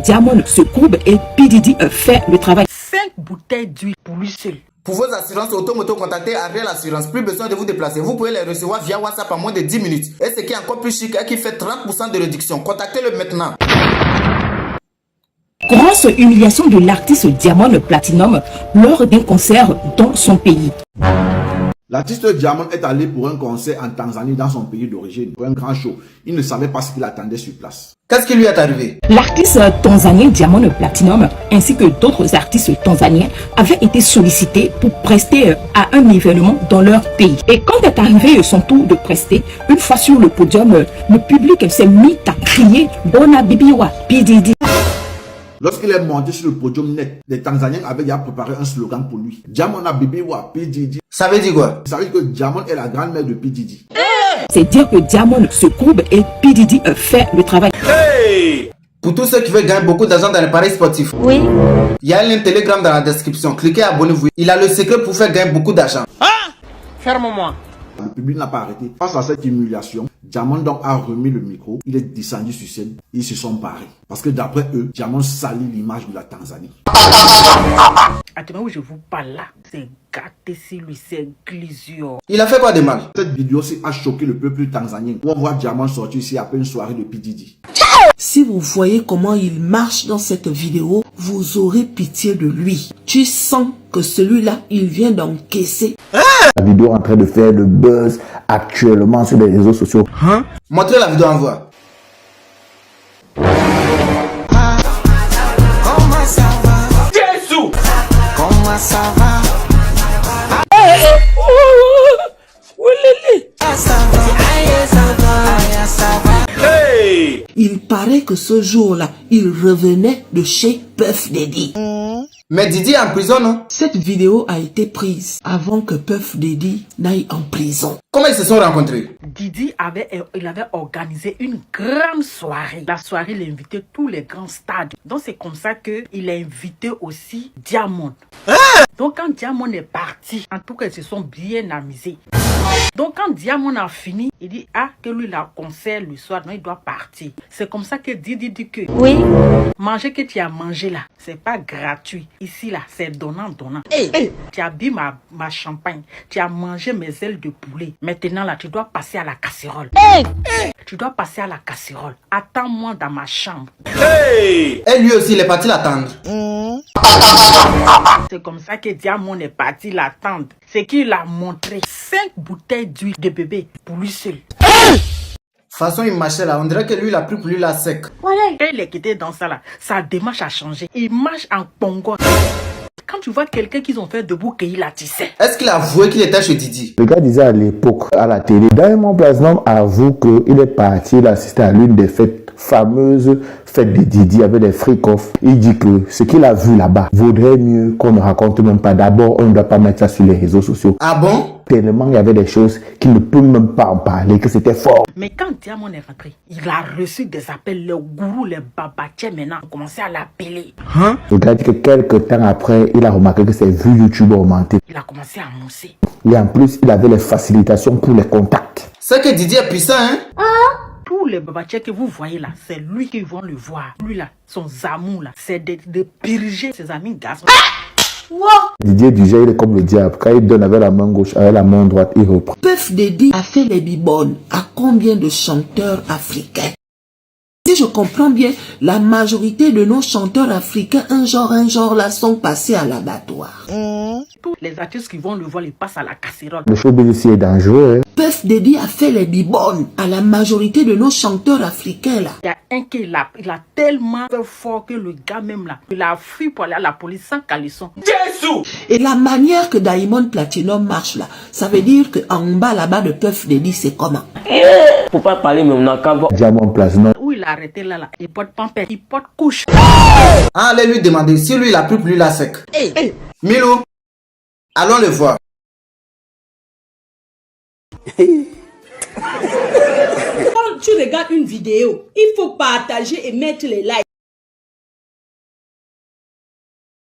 Diamond se courbe et P. Diddy fait le travail. 5 bouteilles d'huile pour lui seul. Pour vos assurances auto-moto, contactez Ariel Assurance. Plus besoin de vous déplacer. Vous pouvez les recevoir via WhatsApp en moins de 10 minutes. Et ce qui est encore plus chic, qui fait 30% de réduction. Contactez-le maintenant. Grosse humiliation de l'artiste Diamond Platnumz lors d'un concert dans son pays. L'artiste Diamond est allé pour un concert en Tanzanie dans son pays d'origine, pour un grand show. Il ne savait pas ce qu'il attendait sur place. Qu'est-ce qui lui est arrivé? L'artiste tanzanien Diamond Platnumz ainsi que d'autres artistes tanzaniens avaient été sollicités pour prester à un événement dans leur pays. Et quand est arrivé son tour de prester, une fois sur le podium, le public s'est mis à crier « Bona Bibiwa, P. Diddy ». Lorsqu'il est monté sur le podium net, les Tanzaniens avaient déjà préparé un slogan pour lui. Diamond a Bibiwa, P. Diddy. Ça veut dire quoi? Ça veut dire que Diamond est la grand-mère de P. Diddy. C'est dire que Diamond se courbe et P. Diddy fait le travail. Hey! Pour tous ceux qui veulent gagner beaucoup d'argent dans les paris sportifs, oui, il y a un lien Telegram dans la description. Cliquez, abonnez-vous. Il a le secret pour faire gagner beaucoup d'argent. Ferme-moi. Le public n'a pas arrêté. Face à cette humiliation, Diamond donc a remis le micro. Il est descendu sur scène. Ils se sont barrés. Parce que d'après eux, Diamond salit l'image de la Tanzanie. Attends, où je vous parle là, c'est gâté sur lui, c'est glisure. Il a fait quoi de mal? Cette vidéo a choqué le peuple tanzanien. Où on voit Diamond sortir ici après une soirée de P. Diddy. Si vous voyez comment il marche dans cette vidéo, vous aurez pitié de lui. Tu sens que celui-là, il vient d'encaisser. La vidéo est en train de faire le buzz actuellement sur les réseaux sociaux. Montrez la vidéo en voix. Comment ça va? Jésus! Comment ça va? Ça va, ça va. Hey! Il paraît que ce jour-là, il revenait de chez Puff Daddy. Mais Diddy est en prison, non? Cette vidéo a été prise avant que Puff Daddy n'aille en prison. Comment ils se sont rencontrés? Diddy avait organisé une grande soirée. La soirée, il a invité tous les grands stades. Donc c'est comme ça qu'il a invité aussi Diamond. Donc quand Diamond est parti, en tout cas ils se sont bien amusés. Donc quand Diamond a fini, il dit que lui il a concert le soir, non il doit partir. C'est comme ça que Diddy dit que oui, manger que tu as mangé là, c'est pas gratuit. Ici là, c'est donnant. Tu as bu ma champagne, tu as mangé mes ailes de poulet. Maintenant là, tu dois passer à la casserole. Tu dois passer à la casserole. Attends-moi dans ma chambre. Hey! Et lui aussi, il est parti l'attendre. C'est comme ça que Diamond est parti l'attendre. C'est qu'il a montré 5 bouteilles d'huile de bébé pour lui seul. Façon, il marchait là. On dirait que lui, il a pris pour lui la sec. Quand il est quitté dans ça là, sa démarche a changé. Il marche en pongo. Quand tu vois quelqu'un qu'ils ont fait debout, qu'il a tissé. Est-ce qu'il a avoué qu'il était chez Diddy? Le gars disait à l'époque, à la télé, Diamond Platnumz avoue qu'il est parti, il a assisté à l'une des fêtes fameuses, fêtes de Diddy avec les freak-off. Il dit que ce qu'il a vu là-bas vaudrait mieux qu'on ne raconte même pas. D'abord, on ne doit pas mettre ça sur les réseaux sociaux. Ah bon? Tellement il y avait des choses qu'il ne peut même pas en parler, que c'était fort. Mais quand Diamond est rentré, il a reçu des appels, les gourous, les babatiers maintenant ont commencé à l'appeler. Le gars dit que quelques temps après, il a remarqué que ses vues YouTube ont augmenté. Il a commencé à mousser. Et en plus, il avait les facilitations pour les contacts. C'est que Diddy est puissant, hein? Tous les babatiers que vous voyez là, c'est lui qui vont le voir. Lui là, son amour là, c'est de purger ses amis garçons. Didier Dujet, il est comme le diable. Quand il donne avec la main gauche, avec la main droite, il reprend. Puff Daddy a fait les bibonnes à combien de chanteurs africains? Si je comprends bien, la majorité de nos chanteurs africains, un genre là, sont passés à l'abattoir. Tous les artistes qui vont le voir, ils passent à la casserole. Le showbiz ici est dangereux. Puff Daddy a fait les bibonnes à la majorité de nos chanteurs africains là. Il y a un qui il a tellement fait fort que le gars même là, il a fui pour aller à la police sans caleçon. Jésus! Et la manière que Diamond Platnumz marche là, ça veut dire qu'en bas là-bas de Puff Daddy, c'est comment? Faut pas parler maintenant quand Diamond Platnumz. Où il a arrêté là, il porte pampers, il porte couche. Allez lui demander si lui, il a pris pour lui la sec. Milou, allons le voir. Quand tu regardes une vidéo, il faut partager et mettre les likes.